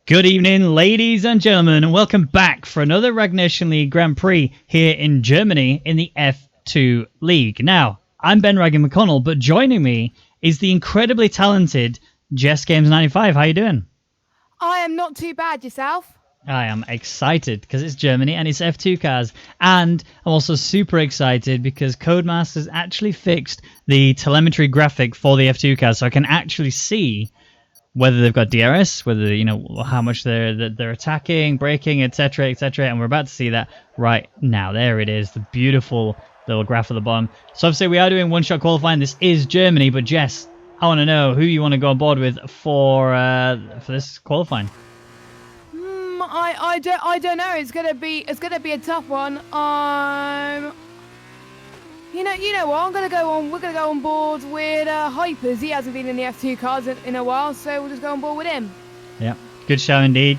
Good evening, ladies and gentlemen, and welcome back for another Rwagnation League Grand Prix here in Germany in the F2 League. Now, I'm Ben Raggan McConnell, but joining me is the incredibly talented Jess Games 95. How you doing? I am not too bad. Yourself? I am excited because it's Germany and it's F2 cars, and I'm also super excited because Codemasters actually fixed the telemetry graphic for the F2 cars, so I can actually see whether they've got DRS, whether how much they're attacking, braking, etc., etc. And we're about to see that right now. There it is, the beautiful little graph at the bottom. So obviously we are doing one-shot qualifying. This is Germany, but Jess, I want to know who you want to go on board with for this qualifying. I don't know. It's gonna be a tough one. You know what? We're gonna go on board with Hypers. He hasn't been in the F2 cars in a while, so we'll just go on board with him. Yeah, good show indeed.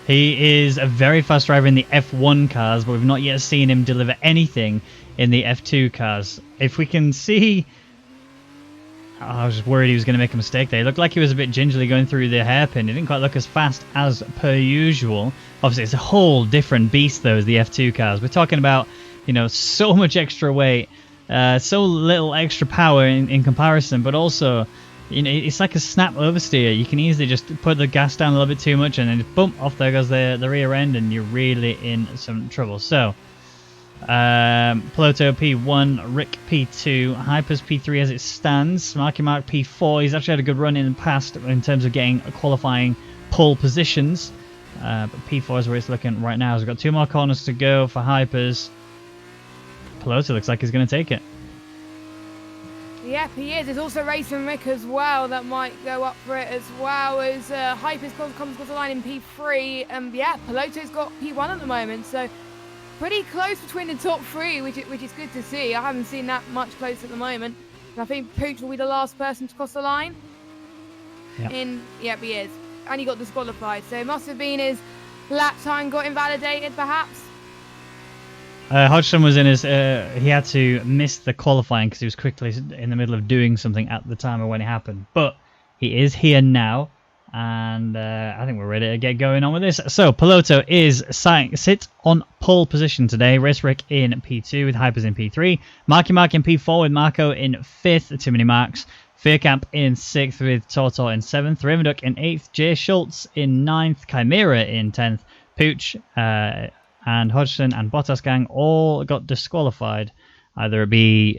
He is a very fast driver in the F1 cars, but we've not yet seen him deliver anything in the F2 cars. If we can see... I was just worried he was going to make a mistake there. He looked like he was a bit gingerly going through the hairpin. He didn't quite look as fast as per usual. Obviously, it's a whole different beast, though, as the F2 cars. We're talking about, so much extra weight, so little extra power in comparison, but also, it's like a snap oversteer. You can easily just put the gas down a little bit too much, and then boom, off there goes the rear end, and you're really in some trouble. So, Piloto P1, Rick P2, Hypers P3 as it stands, Marky Mark P4. He's actually had a good run in the past in terms of getting qualifying pole positions, but P4 is where it's looking right now. So we've got 2 more corners to go for Hypers. Piloto looks like he's going to take it. Yep, he is. There's also Racing Rick as well that might go up for it as well as Hypers comes across the line in P3. Yeah, Piloto's got P1 at the moment, so pretty close between the top 3, which is good to see. I haven't seen that much close at the moment. And I think Pooch will be the last person to cross the line. Yep. Yep, he is. And he got disqualified, so it must have been his lap time got invalidated, perhaps. Hodgson was in his... he had to miss the qualifying because he was quickly in the middle of doing something at the time of when it happened. But he is here now, and I think we're ready to get going on with this. So, Piloto is sit on pole position today. Race Rick in P2 with Hypers in P3. Marky Mark in P4 with Marco in 5th. Too many marks. Fearcamp in 6th with Tortor in 7th. Ravenduk in 8th. Jay Schultz in 9th. Chimera in 10th. Pooch... and Hodgson and Bottas gang all got disqualified. Either it be...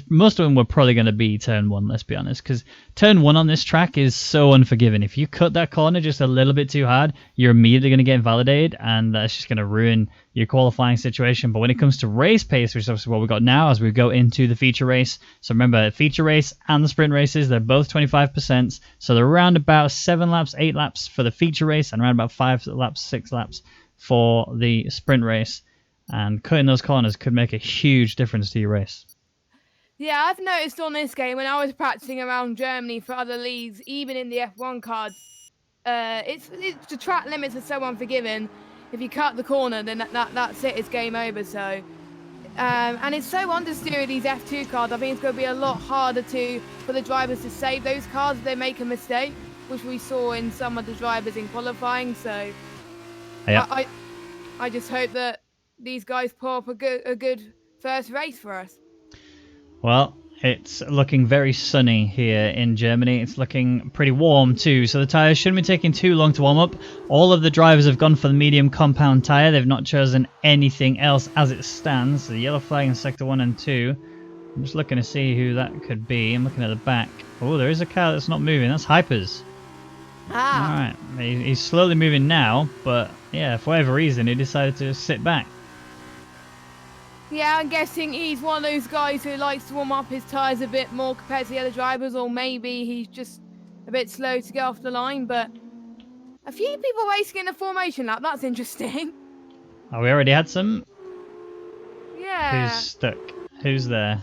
most of them were probably going to be turn 1, let's be honest, because turn 1 on this track is so unforgiving. If you cut that corner just a little bit too hard, you're immediately going to get invalidated, and that's just going to ruin your qualifying situation. But when it comes to race pace, which is obviously what we've got now as we go into the feature race, so remember, feature race and the sprint races, they're both 25%, so they're around about 7 laps, 8 laps for the feature race, and around about 5 laps, 6 laps for the sprint race, and cutting those corners could make a huge difference to your race. Yeah, I've noticed on this game when I was practicing around Germany for other leagues, even in the F1 cards, it's the track limits are so unforgiving. If you cut the corner, then that's it. It's game over. So, and it's so understeered these F2 cards. I think it's going to be a lot harder for the drivers to save those cars if they make a mistake, which we saw in some of the drivers in qualifying. So. Yeah. I just hope that these guys pull up a good first race for us. Well, it's looking very sunny here in Germany. It's looking pretty warm too, so the tyres shouldn't be taking too long to warm up. All of the drivers have gone for the medium compound tyre. They've not chosen anything else as it stands. The yellow flag in sector 1 and 2. I'm just looking to see who that could be. I'm looking at the back. Oh, there is a car that's not moving. That's Hypers. Alright, he's slowly moving now, but yeah, for whatever reason, he decided to sit back. Yeah, I'm guessing he's one of those guys who likes to warm up his tyres a bit more compared to the other drivers, or maybe he's just a bit slow to get off the line, but a few people racing in a formation lap, that's interesting. Oh, we already had some? Yeah. Who's stuck? Who's there?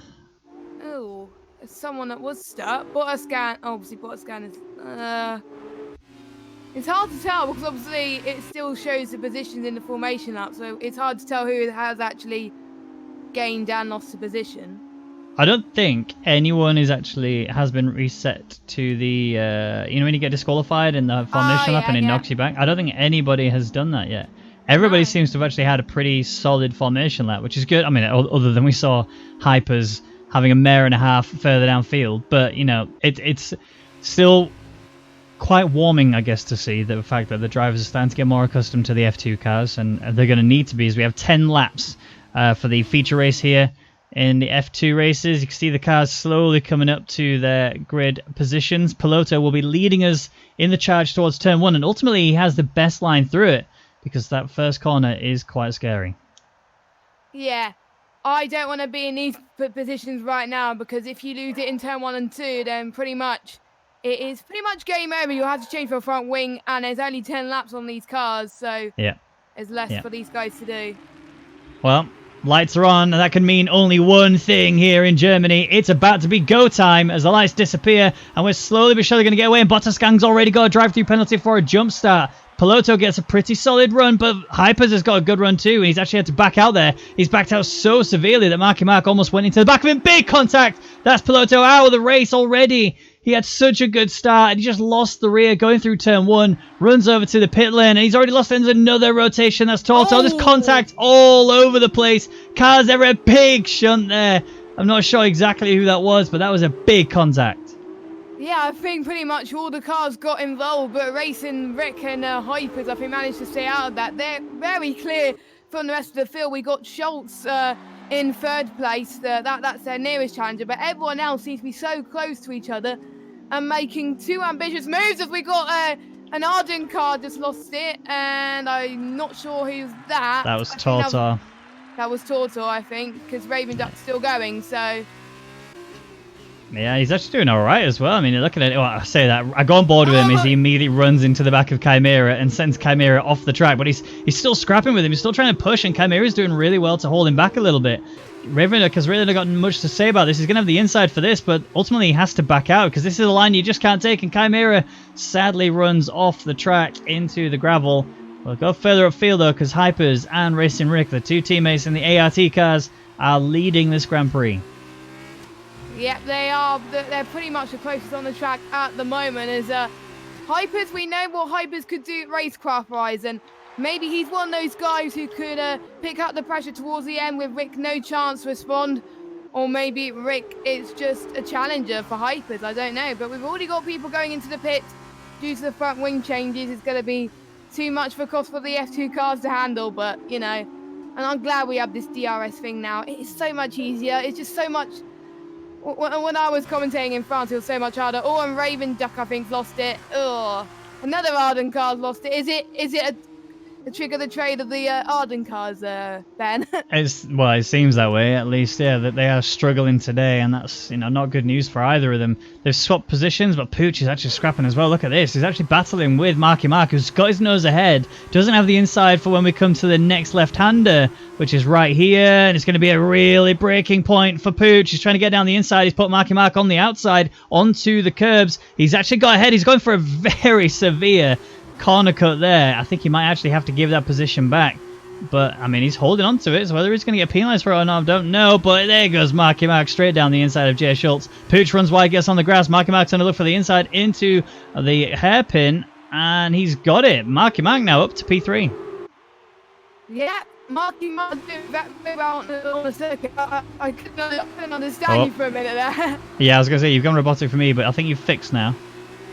Oh, someone that was stuck. Obviously Bottascan is... It's hard to tell because obviously it still shows the positions in the formation lap, so it's hard to tell who has actually gained and lost the position. I don't think anyone has been reset to the when you get disqualified in the formation lap and it knocks you back. I don't think anybody has done that yet. Everybody seems to have actually had a pretty solid formation lap, which is good. I mean, other than we saw Hypers having a mare and a half further downfield, but it's still quite warming, I guess, to see the fact that the drivers are starting to get more accustomed to the F2 cars, and they're going to need to be, as we have 10 laps for the feature race here in the F2 races. You can see the cars slowly coming up to their grid positions. Piloto will be leading us in the charge towards turn 1, and ultimately he has the best line through it, because that first corner is quite scary. Yeah, I don't want to be in these positions right now, because if you lose it in turn 1 and 2, then it is pretty much game over. You'll have to change for a front wing, and there's only 10 laps on these cars, so there's less for these guys to do. Well, lights are on, and that can mean only one thing here in Germany. It's about to be go time as the lights disappear, and we're slowly but surely going to get away, and Bottas Gang's already got a drive-through penalty for a jump start. Piloto gets a pretty solid run, but Hypers has got a good run too, and he's actually had to back out there. He's backed out so severely that Marky Mark almost went into the back of him. Big contact! That's Piloto out of the race already. He had such a good start, and he just lost the rear going through turn 1, runs over to the pit lane, and he's already lost another rotation. That's Toto. There's contact all over the place. Cars, there were a big shunt there. I'm not sure exactly who that was, but that was a big contact. Yeah, I think pretty much all the cars got involved, but Racing Rick and Hypers, I think, managed to stay out of that. They're very clear from the rest of the field. We got Schultz in 3rd place. That's their nearest challenger, but everyone else seems to be so close to each other and making 2 ambitious moves. As we got an Arden car just lost it, and I'm not sure who's that. That was Tortor. That was Tortor, I think, because Raven Duck's still going, so... Yeah, he's actually doing all right as well. I mean, looking at it, I say that. I go on board with him as he immediately runs into the back of Chimera and sends Chimera off the track. But he's still scrapping with him. He's still trying to push, and Chimera's doing really well to hold him back a little bit. Raven has really not got much to say about this. He's going to have the inside for this, but ultimately he has to back out because this is a line you just can't take. And Chimera sadly runs off the track into the gravel. We'll go further upfield, though, because Hypers and Racing Rick, the 2 teammates in the ART cars, are leading this Grand Prix. Yep, they are. They're pretty much the closest on the track at the moment. As Hypers, we know what Hypers could do racecraft-wise, and maybe he's one of those guys who could pick up the pressure towards the end with Rick no chance to respond, or maybe Rick is just a challenger for Hypers. I don't know, but we've already got people going into the pit due to the front wing changes. It's going to be too much for cost for the F2 cars to handle, but and I'm glad we have this DRS thing now. It's so much easier. It's just so much. When I was commentating in France, it was so much harder. Oh, and Raven Duck, I think, lost it. Oh, another Arden cars lost it. Is it a trick of the trade of the Arden cars, Ben? It seems that way, at least. Yeah, that they are struggling today, and that's not good news for either of them. They've swapped positions, but Pooch is actually scrapping as well. Look at this. He's actually battling with Marky Mark, who's got his nose ahead. Doesn't have the inside for when we come to the next left-hander, which is right here, and it's going to be a really breaking point for Pooch. He's trying to get down the inside. He's put Marky Mark on the outside onto the curbs. He's actually got ahead. He's going for a very severe corner cut there. I think he might actually have to give that position back. But, I mean, he's holding on to it, so whether he's going to get penalised for it or not, I don't know. But there goes Marky Mark straight down the inside of Jay Schultz. Pooch runs wide, gets on the grass. Marky Mark's going to look for the inside into the hairpin, and he's got it. Marky Mark now up to P3. Yeah, Marky Mark doing that move out on the circuit. I couldn't understand you for a minute there. Yeah, I was going to say, you've gone robotic for me, but I think you've fixed now.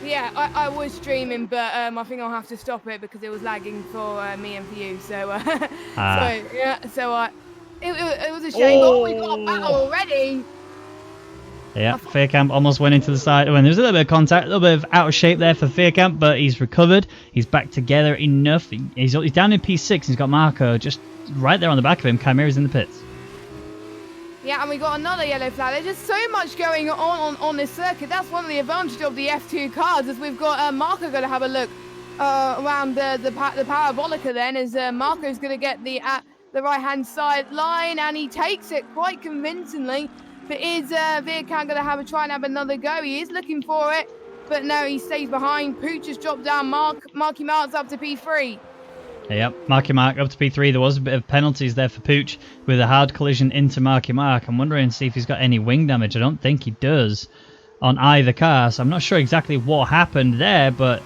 Yeah, I was streaming, but I think I'll have to stop it because it was lagging for me and for you. So, it was a shame. Oh, we got a battle already. Yeah, Fearcamp almost went into the side. When there's a little bit of contact, a little bit of out of shape there for Fearcamp, but he's recovered. He's back together enough. He's down in P6. He's got Marco just right there on the back of him. Chimera's in the pits. Yeah, and we got another yellow flag. There's just so much going on this circuit. That's one of the advantages of the F2 cars, as we've got Marco going to have a look around the parabolica then, as Marco's going to get the right-hand side line, and he takes it quite convincingly. But is Veerkamp going to try and have another go? He is looking for it, but no, he stays behind. Pooch has dropped down. Marky Mark's up to P3. Yep, Marky Mark up to P3. There was a bit of penalties there for Pooch with a hard collision into Marky Mark. I'm wondering to see if he's got any wing damage. I don't think he does on either car, so I'm not sure exactly what happened there, but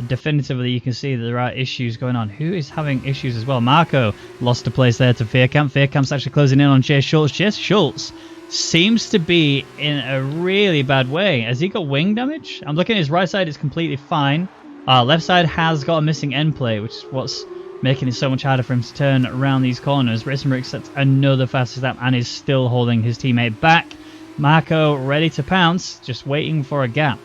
definitively you can see that there are issues going on. Who is having issues as well? Marco lost a place there to Fearcamp. Fearcamp's actually closing in on Chase Schultz. Chase Schultz seems to be in a really bad way. Has he got wing damage? I'm looking at his right side, it's completely fine. Left side has got a missing end plate, which is what's making it so much harder for him to turn around these corners. Racing Rick sets another fastest lap and is still holding his teammate back. Marco ready to pounce, just waiting for a gap.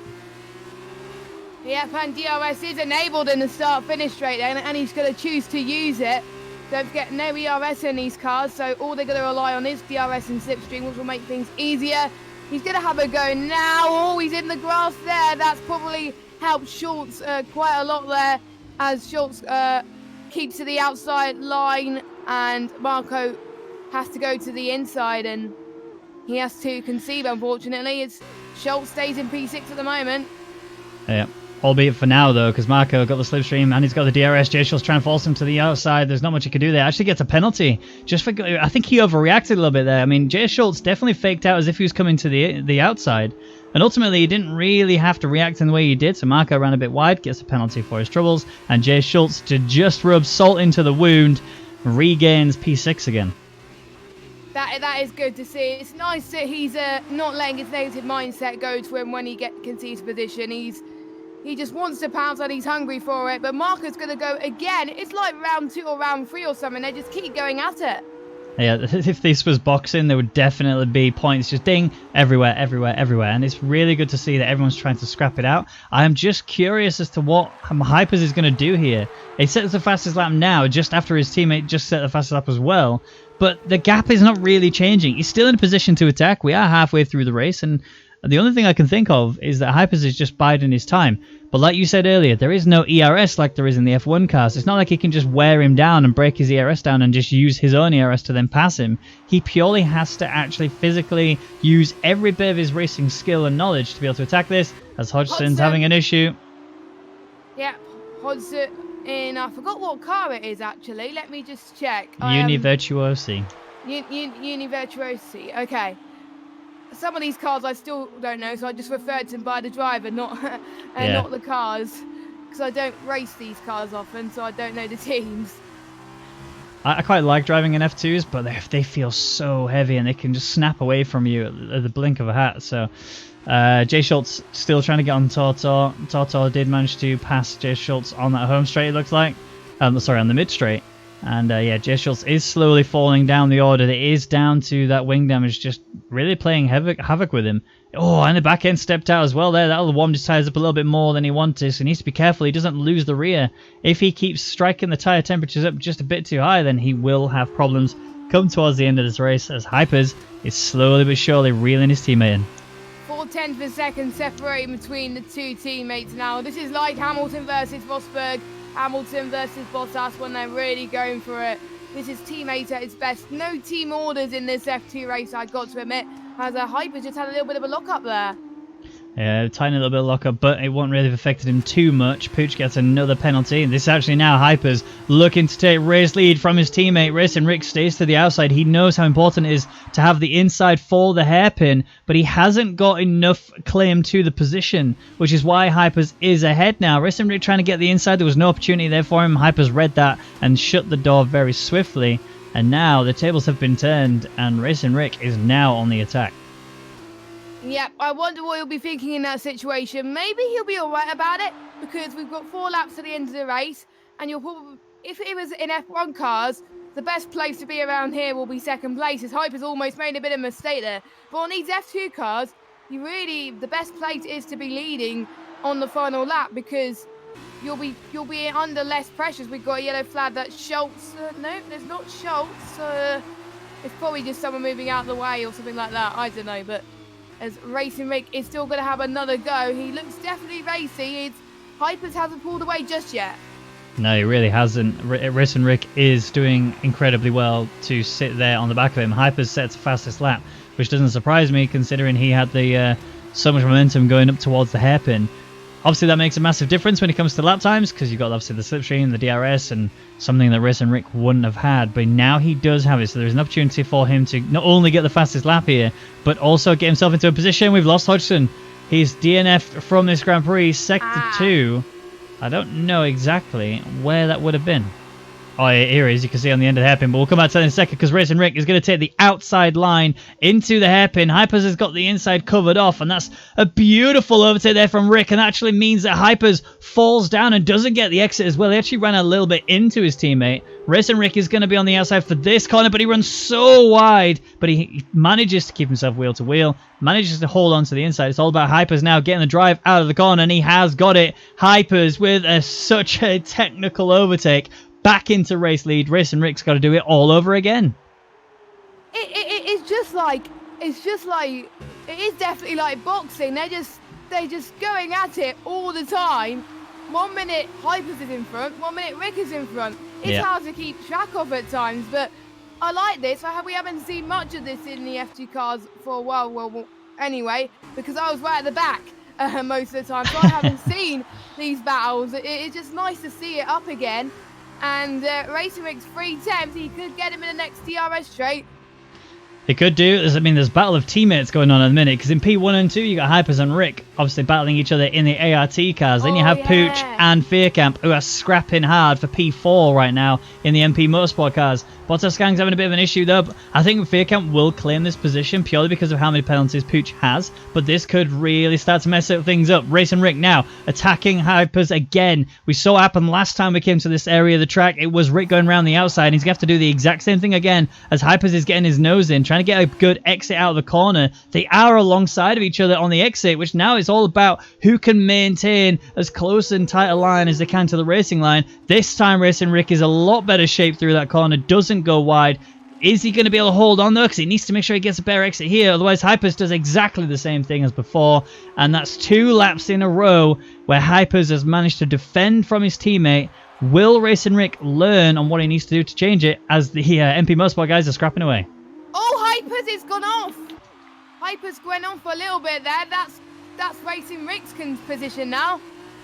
Yep, and DRS is enabled in the start-finish straight then, and he's going to choose to use it. Don't forget, no ERS in these cars, so all they're going to rely on is DRS and slipstream, which will make things easier. He's going to have a go now. Oh, he's in the grass there. That's probably helped Schultz quite a lot there, as Schultz keeps to the outside line, and Marco has to go to the inside, and he has to concede, unfortunately. It's Schultz stays in P6 at the moment. Yeah. Albeit for now, though, because Marco got the slipstream and he's got the DRS. Jay Schultz trying to force him to the outside. There's not much he can do there. Actually gets a penalty. Just for, I think he overreacted a little bit there. I mean, Jay Schultz definitely faked out as if he was coming to the outside. And ultimately, he didn't really have to react in the way he did. So Marco ran a bit wide, gets a penalty for his troubles. And Jay Schultz, to just rub salt into the wound, regains P6 again. That is good to see. It's nice that he's not letting his negative mindset go to him when he concedes position. He just wants to pounce and he's hungry for it. But Marco's going to go again. It's like round 2 or round 3 or something. They just keep going at it. Yeah, if this was boxing, there would definitely be points just ding everywhere, everywhere, everywhere. And it's really good to see that everyone's trying to scrap it out. I am just curious as to what Hypers is going to do here. He sets the fastest lap now, just after his teammate just set the fastest lap as well. But the gap is not really changing. He's still in a position to attack. We are halfway through the race, and the only thing I can think of is that Hypers is just biding his time. But like you said earlier, there is no ERS like there is in the F1 cars. It's not like he can just wear him down and break his ERS down and just use his own ERS to then pass him. He purely has to actually physically use every bit of his racing skill and knowledge to be able to attack this, as Hodgson's having an issue. Yeah, Hodgson in, I forgot what car it is actually. Let me just check. Univirtuosi. Univirtuosi, okay. Some of these cars I still don't know, so I just referred to them by the driver, not not the cars, because I don't race these cars often, so I don't know the teams. I quite like driving in F2s, but they feel so heavy and they can just snap away from you at the blink of a hat. So Jay Schultz still trying to get on Tortor. Tortor did manage to pass Jay Schultz on that home straight, it looks like. Sorry, on the mid straight. And yeah, Jay Schultz is slowly falling down the order. It is down to that wing damage, just really playing havoc with him. Oh, and the back end stepped out as well there. That'll warm his tyres up a little bit more than he wanted, so he needs to be careful he doesn't lose the rear. If he keeps striking the tyre temperatures up just a bit too high, then he will have problems come towards the end of this race, as Hypers is slowly but surely reeling his teammate in. 4/10 of a second separating between the two teammates now. This is like Hamilton versus Rosberg. Hamilton versus Bottas when they're really going for it. This is teammate at its best. No team orders in this F2 race, I've got to admit, as Hyper just had a little bit of a lock-up there. Yeah, tiny little bit of lock-up, but it won't really have affected him too much. Pooch gets another penalty. This is actually now Hypers looking to take race lead from his teammate. Racing Rick stays to the outside. He knows how important it is to have the inside for the hairpin, but he hasn't got enough claim to the position, which is why Hypers is ahead now. Racing Rick trying to get the inside. There was no opportunity there for him. Hypers read that and shut the door very swiftly. And now the tables have been turned, and Racing Rick is now on the attack. Yep, I wonder what he'll be thinking in that situation. Maybe he'll be alright about it, because we've got 4 laps to the end of the race, and you'll probably, if it was in F1 cars, the best place to be around here will be second place, as Hyper's almost made a bit of a mistake there. But on these F2 cars, the best place is to be leading on the final lap, because you'll be under less pressures. We've got a yellow flag that Schultz, no, there's not Schultz, it's probably just someone moving out of the way or something like that, I don't know, but as Racing Rick is still going to have another go. He looks definitely racy. Hypers hasn't pulled away just yet. No, he really hasn't. Racing Rick is doing incredibly well to sit there on the back of him. Hypers sets the fastest lap, which doesn't surprise me considering he had the so much momentum going up towards the hairpin. Obviously, that makes a massive difference when it comes to lap times because you've got obviously the slipstream, the DRS, and something that Racing Rick wouldn't have had. But now he does have it, so there's an opportunity for him to not only get the fastest lap here, but also get himself into a position. We've lost Hodgson. He's DNF'd from this Grand Prix, sector 2. I don't know exactly where that would have been. Oh, here he is. You can see on the end of the hairpin, but we'll come back to that in a second because Racing Rick is going to take the outside line into the hairpin. Hypers has got the inside covered off, and that's a beautiful overtake there from Rick, and that actually means that Hypers falls down and doesn't get the exit as well. He actually ran a little bit into his teammate. Racing Rick is going to be on the outside for this corner, but he runs so wide, but he manages to keep himself wheel to wheel, manages to hold on to the inside. It's all about Hypers now getting the drive out of the corner, and he has got it. Hypers with such a technical overtake. Back into race lead. Racing Rick's got to do it all over again. It's just like it is definitely like boxing. They're just going at it all the time. 1 minute Hypers is in front, 1 minute Rick is in front. It's hard to keep track of at times, but I like this. We haven't seen much of this in the F2 cars for a while. Well, anyway, because I was right at the back most of the time, so I haven't seen these battles. It's just nice to see it up again. And Racing Rick's 3 attempts, he could get him in the next DRS straight. He could do. There's battle of teammates going on at the minute, because in P1 and 2 you got Hypers and Rick obviously battling each other in the ART cars. Then you have Pooch and Fearcamp who are scrapping hard for P4 right now in the MP Motorsport cars. Bottas Gang's having a bit of an issue though. I think Fearcamp will claim this position purely because of how many penalties Pooch has, but this could really start to mess things up. Racing Rick now attacking Hypers again. We saw what happened last time we came to this area of the track. It was Rick going around the outside, and he's going to have to do the exact same thing again as Hypers is getting his nose in, trying to get a good exit out of the corner. They are alongside of each other on the exit, which now is all about who can maintain as close and tight a line as they can to the racing line. This time Racing Rick is a lot better shape through that corner, doesn't go wide. Is he going to be able to hold on though? Because he needs to make sure he gets a better exit here. Otherwise, Hypers does exactly the same thing as before. And that's 2 laps in a row where Hypers has managed to defend from his teammate. Will Racing Rick learn on what he needs to do to change it as the MP Motorsport guys are scrapping away? Oh, Hypers has gone off. Hypers went on for a little bit there. That's Racing Rick's position now.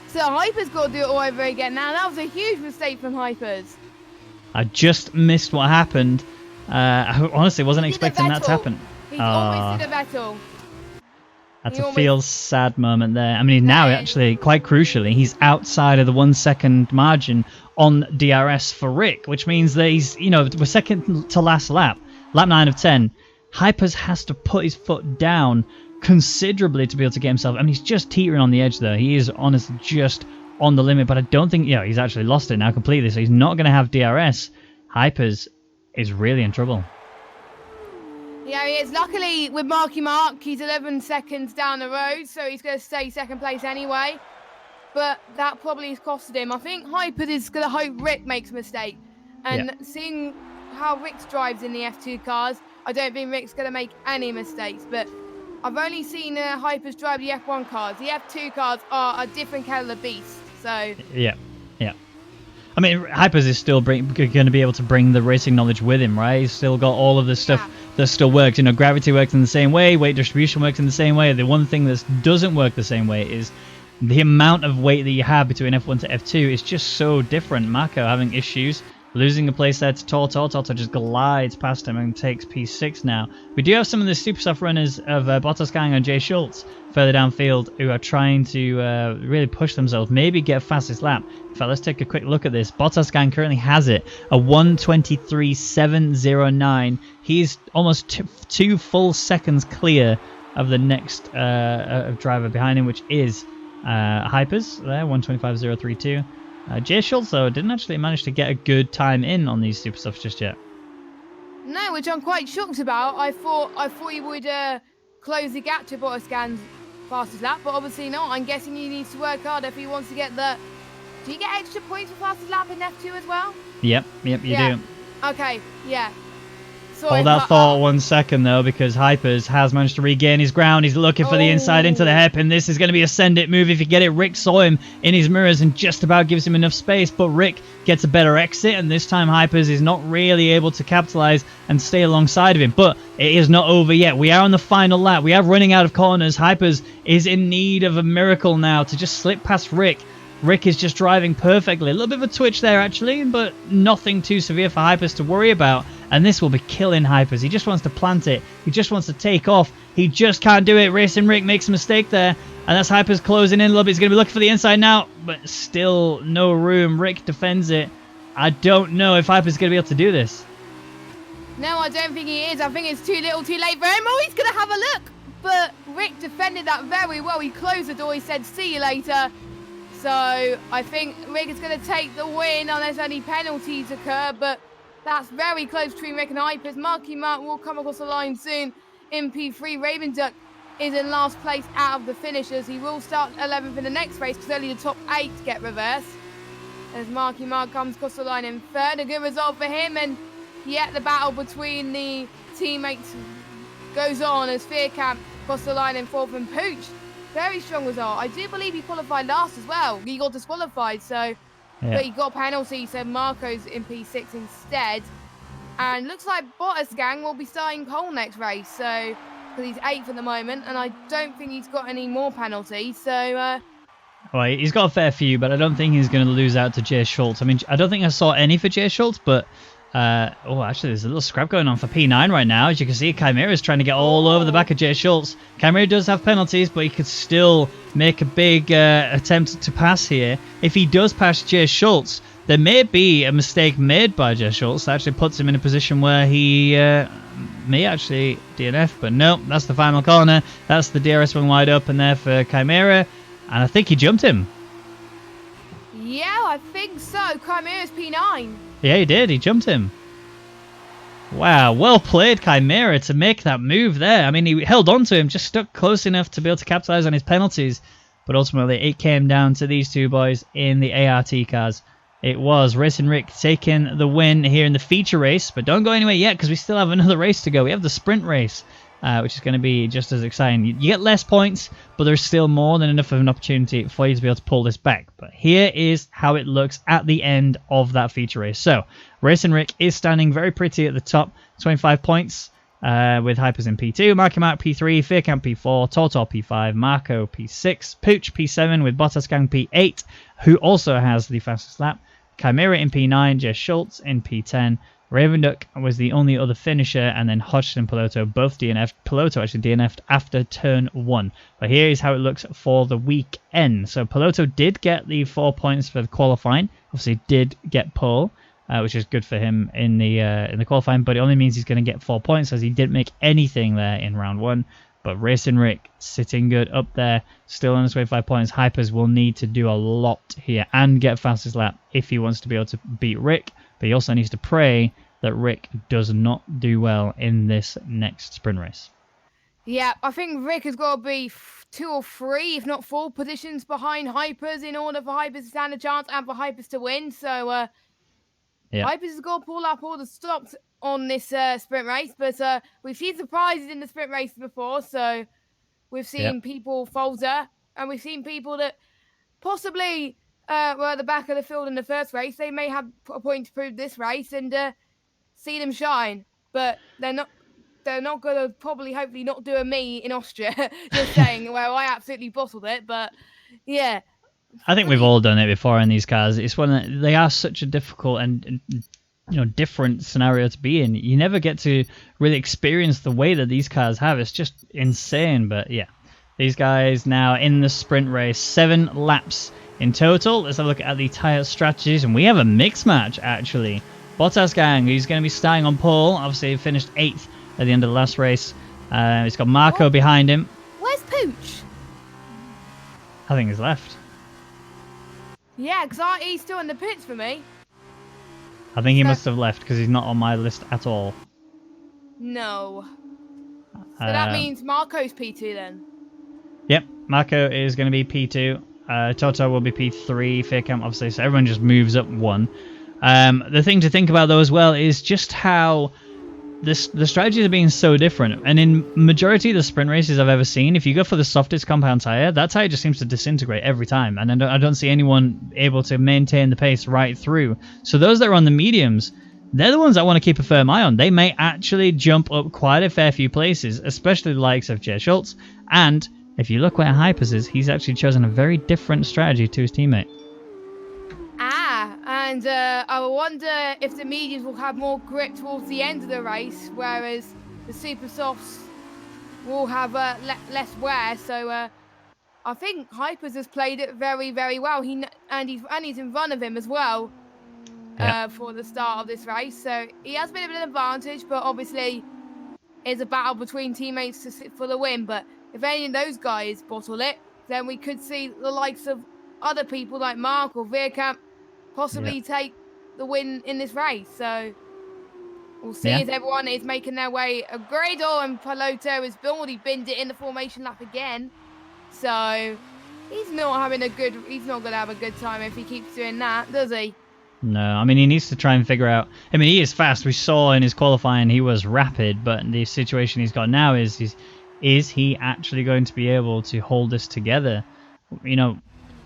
So Hypers got to do it all over again now. That was a huge mistake from Hypers. I just missed what happened. I honestly wasn't expecting that to happen. He almost did a Vettel. That's a feels sad moment there. I mean, now actually, quite crucially, he's outside of the 1 second margin on DRS for Rick, which means that he's, we're second to last lap. Lap 9 of 10. Hypers has to put his foot down considerably to be able to get himself. I mean, he's just teetering on the edge there. He is honestly just on the limit, but I don't think, he's actually lost it now completely, so he's not going to have DRS. Hypers is really in trouble. Yeah, he is. Luckily, with Marky Mark, he's 11 seconds down the road, so he's going to stay second place anyway. But that probably has costed him. I think Hypers is going to hope Rick makes a mistake. And seeing how Rick's drives in the F2 cars, I don't think Rick's going to make any mistakes. But I've only seen Hypers drive the F1 cars. The F2 cars are a different kettle of beast. So yeah. I mean, Hypers is still going to be able to bring the racing knowledge with him, right? He's still got all of the stuff that still works. Gravity works in the same way, weight distribution works in the same way. The one thing that doesn't work the same way is the amount of weight that you have between F1 to F2 is just so different. Marco having issues, losing a place there to Toto. Toto just glides past him and takes P6 now. We do have some of the super soft runners of Bottas Gang and Jay Schultz further downfield who are trying to really push themselves, maybe get fastest lap. In fact, let's take a quick look at this. Bottas Gang currently has it, a 1:23.709. He's almost 2 full seconds clear of the next driver behind him, which is Hypers there, 1:25.032. Jay Schultz, though, didn't actually manage to get a good time in on these super softs just yet. No, which I'm quite shocked about. I thought he would close the gap to Bottas Gang's fastest lap, but obviously not. I'm guessing he needs to work hard if he wants to get the... Do you get extra points for fastest lap in F2 as well? Yep, you do. Okay, yeah. Saw Hold it, that but, thought 1 second though, because Hypers has managed to regain his ground. He's looking for the inside into the hairpin. This is going to be a send it move if you get it. Rick saw him in his mirrors and just about gives him enough space, but Rick gets a better exit, and this time Hypers is not really able to capitalize and stay alongside of him. But it is not over yet. We are on the final lap. We are running out of corners. Hypers is in need of a miracle now to just slip past Rick. Rick is just driving perfectly. A little bit of a twitch there, actually, but nothing too severe for Hypers to worry about. And this will be killing Hypers. He just wants to plant it. He just wants to take off. He just can't do it. Racing Rick makes a mistake there. And that's Hypers closing in a little bit. He's going to be looking for the inside now, but still no room. Rick defends it. I don't know if Hypers is going to be able to do this. No, I don't think he is. I think it's too little too late for him. Oh, he's going to have a look. But Rick defended that very well. He closed the door. He said, see you later. So I think Rick is going to take the win unless any penalties occur, but that's very close between Rick and Hypers. Marky Mark will come across the line soon in P3. Raven Duck is in last place out of the finishers. He will start 11th in the next race because only the top 8 get reversed. As Marky Mark comes across the line in third, a good result for him, and yet the battle between the teammates goes on as Fear Camp across the line in fourth, and Pooch. Very strong result. I do believe he qualified last as well. He got disqualified, so but he got a penalty, so Marco's in P6 instead. And looks like Bottas Gang will be starting pole next race, so because he's 8th at the moment, and I don't think he's got any more penalties. So well, he's got a fair few, but I don't think he's going to lose out to Jay Schultz. I mean, I don't think I saw any for Jay Schultz, but oh, actually, there's a little scrap going on for P9 right now. As you can see, Chimera is trying to get all over the back of Jay Schultz. Chimera does have penalties, but he could still make a big attempt to pass here. If he does pass Jay Schultz, there may be a mistake made by Jay Schultz that actually puts him in a position where he may actually DNF. But no, that's the final corner. That's the DRS one wide open there for Chimera. And I think he jumped him. yeah, I think so. Chimera's P9. Yeah, he did. He jumped him. Wow, well played, Chimera, to make that move there. I mean, he held on to him, just stuck close enough to be able to capitalize on his penalties. But ultimately, it came down to these two boys in the ART cars. It was Racing Rick taking the win here in the feature race. But don't go anywhere yet, because we still have another race to go. We have the sprint race, which is going to be just as exciting. You get less points, but there's still more than enough of an opportunity for you to be able to pull this back. But here is how it looks at the end of that feature race. So, Racing Rick is standing very pretty at the top, 25 points, with Hypers in P2, Marky Mark P3, Fearcamp P4, Tortor P5, Marco P6, Pooch P7 with Bottas Gang P8, who also has the fastest lap, Chimera in P9, Jess Schultz in P10, Raven Duck was the only other finisher, and then Hodgson and Piloto both DNF'd. Piloto actually DNF'd after turn 1. But here is how it looks for the weekend. So Piloto did get the 4 points for the qualifying. Obviously did get pole, which is good for him in the qualifying, but it only means he's going to get 4 points as he didn't make anything there in round 1. But Racing Rick sitting good up there, still on his way 5 points. Hypers will need to do a lot here and get fastest lap if he wants to be able to beat Rick. But he also needs to pray that Rick does not do well in this next sprint race. Yeah, I think Rick has got to be 2 or 3, if not 4 positions behind Hypers in order for Hypers to stand a chance and for Hypers to win. So Hypers has got to pull up all the stops on this sprint race. But we've seen surprises in the sprint race before. So we've seen people falter, and we've seen people that possibly were at the back of the field in the first race. They may have a point to prove this race and see them shine, but they're not going to probably, hopefully, not do a me in Austria. Just saying, where I absolutely bottled it. But yeah, I think we've all done it before in these cars. It's when they are such a difficult and different scenario to be in. You never get to really experience the way that these cars have. It's just insane. But yeah, these guys now in the sprint race, 7 laps in total. Let's have a look at the tyre strategies, and we have a mixed match actually. Bottas Gang, who's going to be starting on pole. Obviously, he finished 8th at the end of the last race. He's got Marco behind him. Where's Pooch? I think he's left. Yeah, because he's still in the pits for me. I think he must have left because he's not on my list at all. No. So that means Marco's P2 then? Yep, Marco is going to be P2. Toto will be P3. Fearcamp, obviously, so everyone just moves up 1. The thing to think about, though, as well, is just how the strategies are being so different. And in majority of the sprint races I've ever seen, if you go for the softest compound tire, that tire just seems to disintegrate every time. And I don't see anyone able to maintain the pace right through. So those that are on the mediums, they're the ones I want to keep a firm eye on. They may actually jump up quite a fair few places, especially the likes of Jay Schultz. And if you look where Hypers is, he's actually chosen a very different strategy to his teammate. And I wonder if the mediums will have more grip towards the end of the race, whereas the super softs will have less wear. So I think Hypers has played it very, very well. He's in front of him as well for the start of this race. So he has been a bit of an advantage, but obviously it's a battle between teammates to sit for the win. But if any of those guys bottle it, then we could see the likes of other people like Mark or Veerkamp possibly take the win in this race. So we'll see as everyone is making their way. Gradle and Piloto has already binned it in the formation lap again. So he's not going to have a good time if he keeps doing that, does he? No, I mean, he needs to try and figure out... I mean, he is fast. We saw in his qualifying he was rapid, but the situation he's got now is he actually going to be able to hold this together? You know,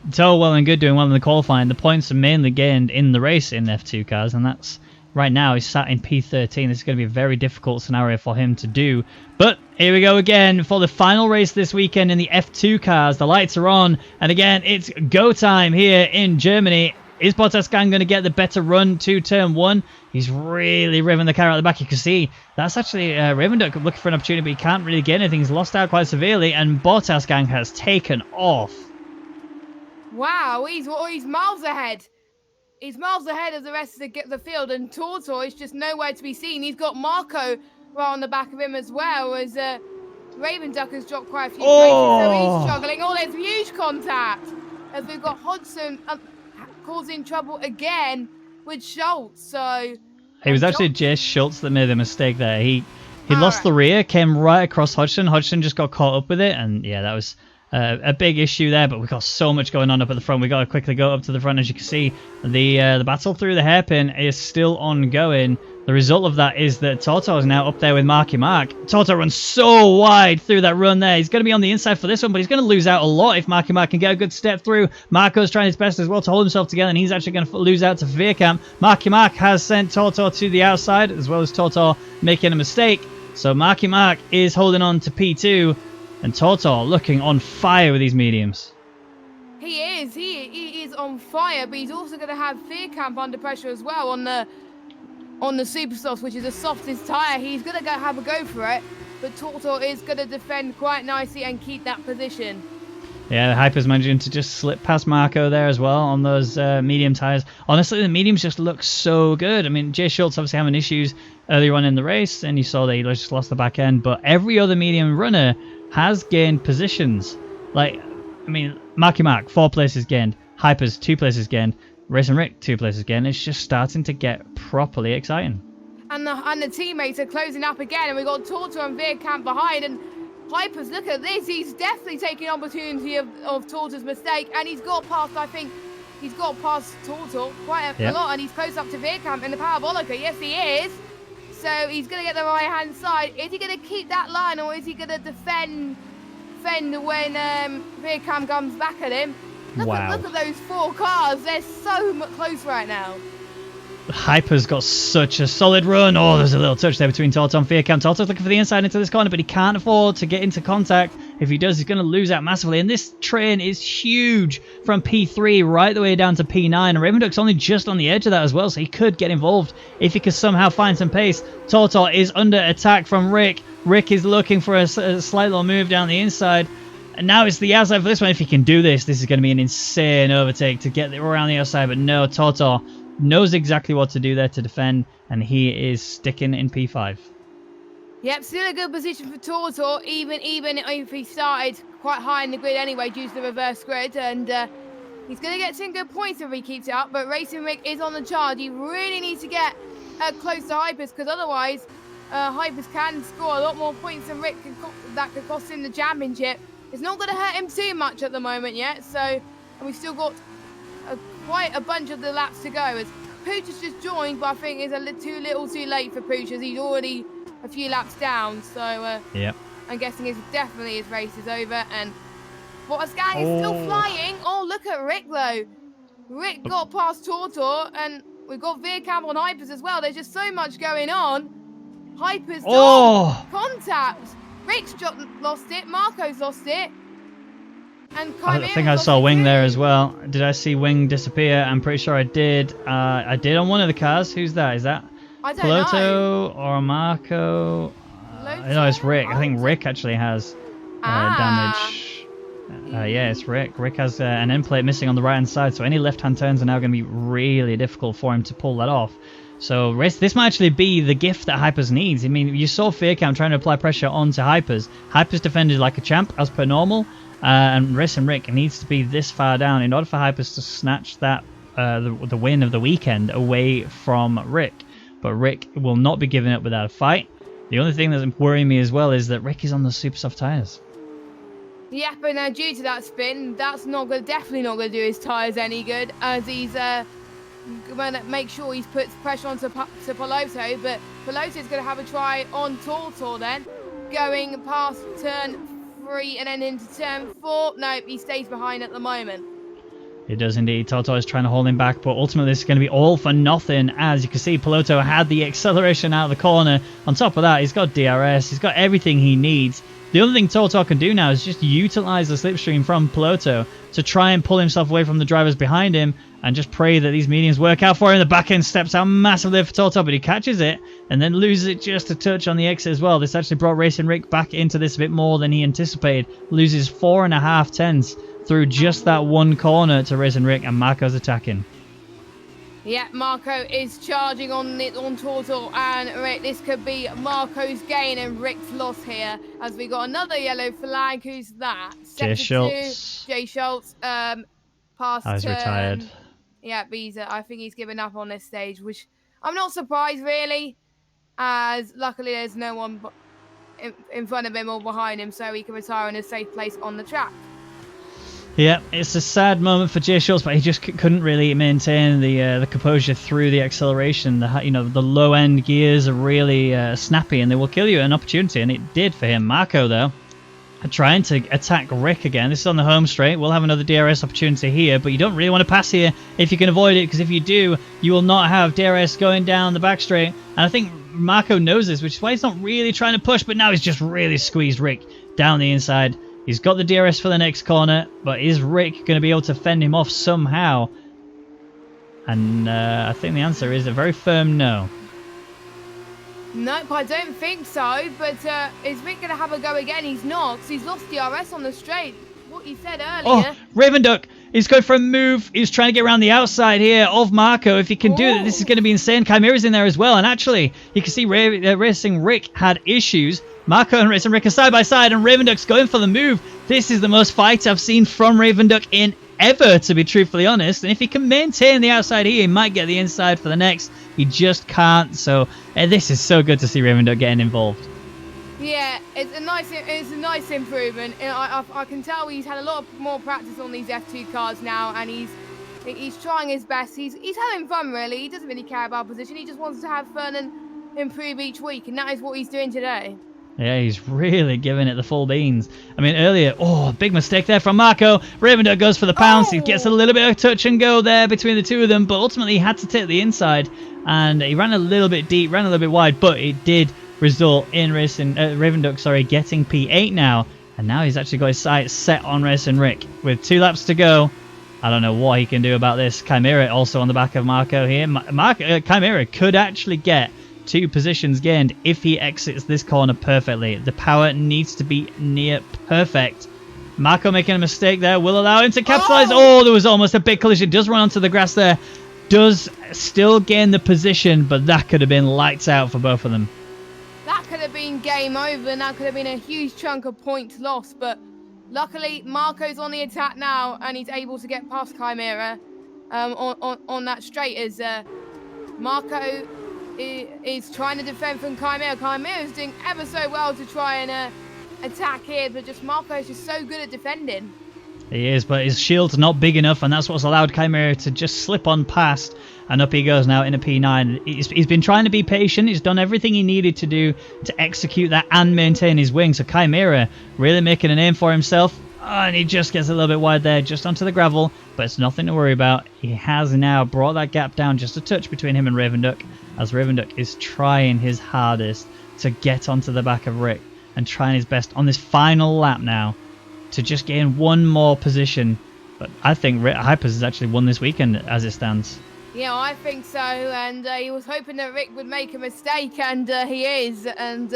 it's all well and good doing well in the qualifying. The points are mainly gained in the race in F2 cars, and that's right now he's sat in P13. This is going to be a very difficult scenario for him to do. But here we go again for the final race this weekend in the F2 cars. The lights are on, and again, it's go time here in Germany. Is Bottas going to get the better run to turn 1? He's really revving the car out the back. You can see that's actually Ravensduck looking for an opportunity, but he can't really get anything. He's lost out quite severely, and Bottas gang has taken off. Wow, he's miles ahead. He's miles ahead of the rest of the field, and Tortor is just nowhere to be seen. He's got Marco right on the back of him as well, as Ravensduck has dropped quite a few places, so he's struggling. Oh, there's huge contact, as we've got Hodgson causing trouble again with Schultz. So it was actually Jay Schultz that made the mistake there. He lost the rear, came right across Hodgson. Hodgson just got caught up with it, and yeah, that was a big issue there. But we've got so much going on up at the front. We got to quickly go up to the front. As you can see, the battle through the hairpin is still ongoing. The result of that is that Toto is now up there with Marky Mark. Toto runs so wide through that run there. He's going to be on the inside for this one, but he's going to lose out a lot if Marky Mark can get a good step through. Marco's trying his best as well to hold himself together, and he's actually going to lose out to Veerkamp. Marky Mark has sent Toto to the outside, as well as Toto making a mistake. So Marky Mark is holding on to P2, and Toto looking on fire with these mediums. He is on fire, but he's also going to have Veerkamp under pressure as well on the super softs, which is the softest tyre. He's going to have a go for it, but Tortor is going to defend quite nicely and keep that position. Yeah, the Hyper's managing to just slip past Marco there as well on those medium tyres. Honestly, the mediums just look so good. I mean, Jay Schultz obviously having issues earlier on in the race, and you saw that he just lost the back end, but every other medium runner has gained positions. Like, I mean, Marky Mark, 4 places gained. Hyper's 2 places gained. Racing Rick, 2 places again. It's just starting to get properly exciting. And the teammates are closing up again, and we've got Tortor and Veerkamp behind. And Hypers, look at this. He's definitely taking opportunity of Tortor's mistake, and he's got past, I think, he's got past Tortor quite a lot, and he's close up to Veerkamp in the Parabolica. Yes, he is. So he's going to get the right-hand side. Is he going to keep that line, or is he going to defend when Veerkamp comes back at him? Look at those 4 cars. They're so much close right now. Hyper's got such a solid run. Oh, there's a little touch there between Toto and Veerkamp. Toto's looking for the inside into this corner, but he can't afford to get into contact. If he does, he's going to lose out massively. And this train is huge from P3 right the way down to P9. And Ravensduck's only just on the edge of that as well, so he could get involved if he could somehow find some pace. Toto is under attack from Rick. Rick is looking for a slight little move down the inside. And now it's the outside for this one. If he can do this, this is going to be an insane overtake to get around the outside. But no, Toto knows exactly what to do there to defend, and he is sticking in P5. Yep, still a good position for Tortor, even if he started quite high in the grid anyway due to the reverse grid. And he's going to get some good points if he keeps it up. But Racing Rick is on the charge. He really needs to get close to Hypers, because otherwise Hypers can score a lot more points than Rick that could cost him the championship. It's not going to hurt him too much at the moment yet, and we've still got quite a bunch of the laps to go. As Pooch has just joined, but I think it's too little too late for Pooch, as he's already a few laps down. So Yep. I'm guessing his race is over. And Rwagnation is still Oh. flying. Oh, look at Rick though. Rick got past Tortor, and we've got Veerkamp on Hypers as well. There's just so much going on. Hypers, Oh. contact. Rick's lost it. Marco's lost it. And I think Chimera's I saw lost it Wing there too. as well. Did I see Wing disappear? I'm pretty sure I did. I did on one of the cars. Who's that? Is that I don't know. Piloto or Marco? No, it's Rick. I think Rick actually has damage. Yeah, it's Rick. Rick has an end plate missing on the right-hand side, so any left-hand turns are now going to be really difficult for him to pull that off. So this might actually be the gift that Hypers needs. I mean, you saw Veerkamp trying to apply pressure onto Hypers. Hypers defended like a champ, as per normal, and Racing Rick needs to be this far down in order for Hypers to snatch that the win of the weekend away from Rick. But Rick will not be giving up without a fight. The only thing that's worrying me as well is that Rick is on the super soft tyres. Yeah, but now due to that spin, that's definitely not going to do his tyres any good, as he's going to make sure he puts pressure onto Piloto, but Piloto's going to have a try on Tortor then, going past turn 3 and then into turn 4. Nope, he stays behind at the moment. It does indeed. Toto is trying to hold him back, but ultimately this is going to be all for nothing. As you can see, Piloto had the acceleration out of the corner. On top of that, he's got DRS. He's got everything he needs. The only thing Toto can do now is just utilize the slipstream from Piloto to try and pull himself away from the drivers behind him and just pray that these mediums work out for him. The back end steps out massively for Toto, but he catches it and then loses it just a touch on the exit as well. This actually brought Racing Rick back into this a bit more than he anticipated. Loses 4.5 tenths through just that one corner to Racing Rick, and Marco's attacking. Yeah, Marco is charging on Tortor and Rick. This could be Marco's gain and Rick's loss here, as we got another yellow flag. Who's that? Jay Schultz. Jay Schultz. Past He's retired. Yeah, I think he's given up on this stage, which I'm not surprised really, as luckily there's no one in front of him or behind him, so he can retire in a safe place on the track. Yeah, it's a sad moment for Jay Schultz, but he just couldn't really maintain the composure through the acceleration. The low end gears are really snappy, and they will kill you an opportunity, and it did for him. Marco though, trying to attack Rick again. This is on the home straight. We'll have another DRS opportunity here, but you don't really want to pass here if you can avoid it, because if you do, you will not have DRS going down the back straight. And I think Marco knows this, which is why he's not really trying to push, but now he's just really squeezed Rick down the inside. He's got the DRS for the next corner, but is Rick going to be able to fend him off somehow? And I think the answer is a very firm no. Nope, I don't think so. But is Rick going to have a go again? He's not, because he's lost DRS on the straight. What you said earlier. Oh, Raven Duck. He's going for a move. He's trying to get around the outside here of Marco. If he can do that, this is going to be insane. Chimera's in there as well. And actually, you can see Racing Rick had issues. Marco and Racing Rick are side by side, and Raven Duck's going for the move. This is the most fight I've seen from Raven Duck in ever, to be truthfully honest. And if he can maintain the outside here, he might get the inside for the next. He just can't. So this is so good to see Raven Duck getting involved. Yeah, it's a nice improvement. I can tell he's had a lot more practice on these F2 cars now, and he's trying his best. He's having fun really. He doesn't really care about position. He just wants to have fun and improve each week, and that is what he's doing today. Yeah, he's really giving it the full beans. I mean, earlier, big mistake there from Marco. Raven Duck goes for the pounce. He gets a little bit of touch and go there between the two of them, but ultimately he had to take the inside, and he ran a little bit deep, ran a little bit wide, but it did result in Raven Duck, getting P8 now, and now he's actually got his sights set on Racing Rick. With 2 laps to go, I don't know what he can do about this. Chimera also on the back of Marco here. Chimera could actually get 2 positions gained if he exits this corner perfectly. The power needs to be near perfect. Marco making a mistake there will allow him to capitalize. There was almost a big collision. Does run onto the grass there. Does still gain the position, but that could have been lights out for both of them. That could have been game over, and that could have been a huge chunk of points lost. But luckily, Marco's on the attack now, and he's able to get past Chimera on that straight as Marco is trying to defend from Chimera. Chimera is doing ever so well to try and attack here, but just Marco is just so good at defending. He is, but his shield's not big enough, and that's what's allowed Chimera to just slip on past. And up he goes now into P9. He's been trying to be patient. He's done everything he needed to do to execute that and maintain his wing. So Chimera really making a name for himself. Oh, and he just gets a little bit wide there, just onto the gravel. But it's nothing to worry about. He has now brought that gap down just a touch between him and Ravenduck, as Ravenduck is trying his hardest to get onto the back of Rick and trying his best on this final lap now to just gain one more position. But I think Hypers has actually won this weekend as it stands. Yeah, I think so, and he was hoping that Rick would make a mistake, and he is, and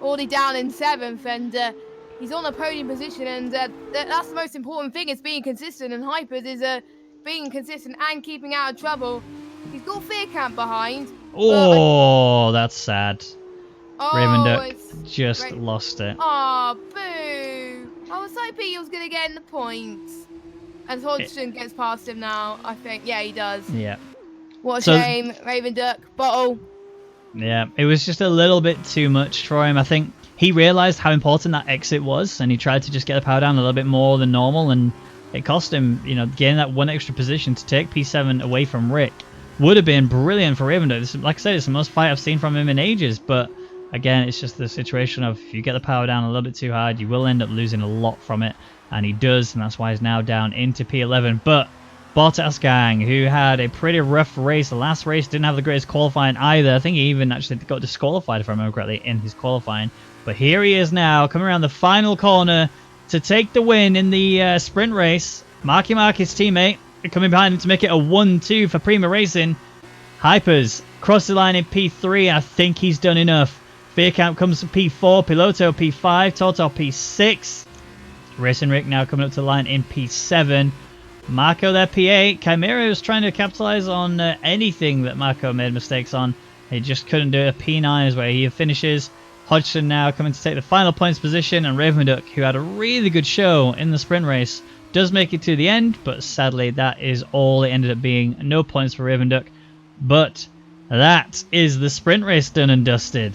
already down in 7th, and he's on a podium position, and that's the most important thing, is being consistent, and Hypers is being consistent and keeping out of trouble. He's got Fear Camp behind. Oh, that's sad. Oh, Ravenduck just lost it. Oh, boo. I was hoping he was going to get in the points. And Hodgson gets past him now, I think. Yeah, he does. Yeah. What a shame. Ravenduck, bottle. Yeah, it was just a little bit too much for him. I think he realised how important that exit was, and he tried to just get the power down a little bit more than normal, and it cost him, you know, getting that one extra position to take P7 away from Rick. Would have been brilliant for Ravenduck. This, like I said, it's the most fight I've seen from him in ages, but again, it's just the situation of if you get the power down a little bit too hard, you will end up losing a lot from it, and he does, and that's why he's now down into P11. But Bottas Gang, who had a pretty rough race. The last race didn't have the greatest qualifying either. I think he even actually got disqualified, if I remember correctly, in his qualifying. But here he is now, coming around the final corner to take the win in the sprint race. Marky Mark, his teammate, coming behind him to make it a 1-2 for Prima Racing. Hypers cross the line in P3. I think he's done enough. Fearcamp comes to P4, Piloto P5, Toto P6. Racing Rick now coming up to the line in P7. Marco there P8. Chimera was trying to capitalize on anything that Marco made mistakes on. He just couldn't do it. P9 is where he finishes. Hodgson now coming to take the final points position, and Ravenduck, who had a really good show in the sprint race, does make it to the end, but sadly that is all it ended up being. No points for Ravenduck. But that is the sprint race done and dusted.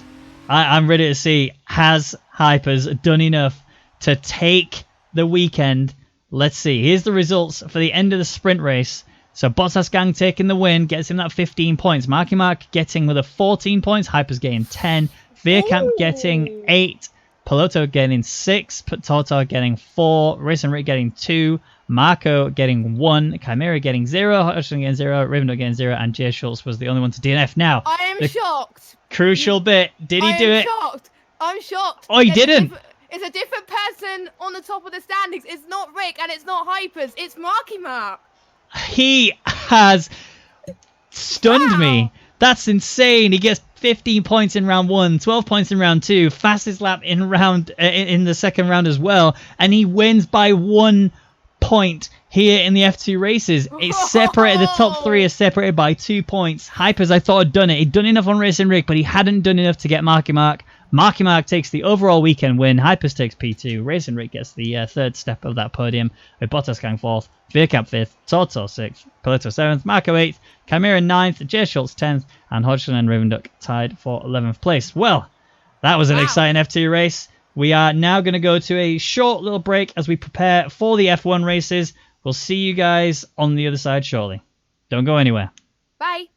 I'm ready to see, has Hypers done enough to take the weekend? Let's see. Here's the results for the end of the sprint race. So Bottas Gang taking the win, gets him that 15 points. Marky Mark getting with a 14 points. Hypers getting 10. Fearcamp getting 8. Piloto getting 6. Toto getting 4. Racing Rick getting 2. Marco getting 1. Chimera getting 0. Hodgson getting 0. Ravenduck getting 0. And Jay Schultz was the only one to DNF. Now, I am shocked. Crucial bit. Did he do it? I'm shocked. Oh, he didn't. It's a different person on the top of the standings. It's not Rick and it's not Hypers. It's Marky Mark. He has stunned me. That's insane. He gets 15 points in round 1, 12 points in round 2, fastest lap in round in the second round as well, and he wins by 1 point here in the F2 races. It's separated. The top 3 are separated by 2 points. Hypers, I thought, had done it. He'd done enough on Racing Rick, but he hadn't done enough to get Marky Mark. Marky Mark takes the overall weekend win. Hypers takes P2. Racing Rick gets the third step of that podium, with Bottas Gang 4th, Fearcamp 5th, Toto 6th, Piloto 7th, Marco 8th, Chimera 9th, Jay Schultz 10th, and Hodgson and Ravenduck tied for 11th place. Well, that was an exciting F2 race. We are now going to go to a short little break as we prepare for the F1 races. We'll see you guys on the other side shortly. Don't go anywhere. Bye.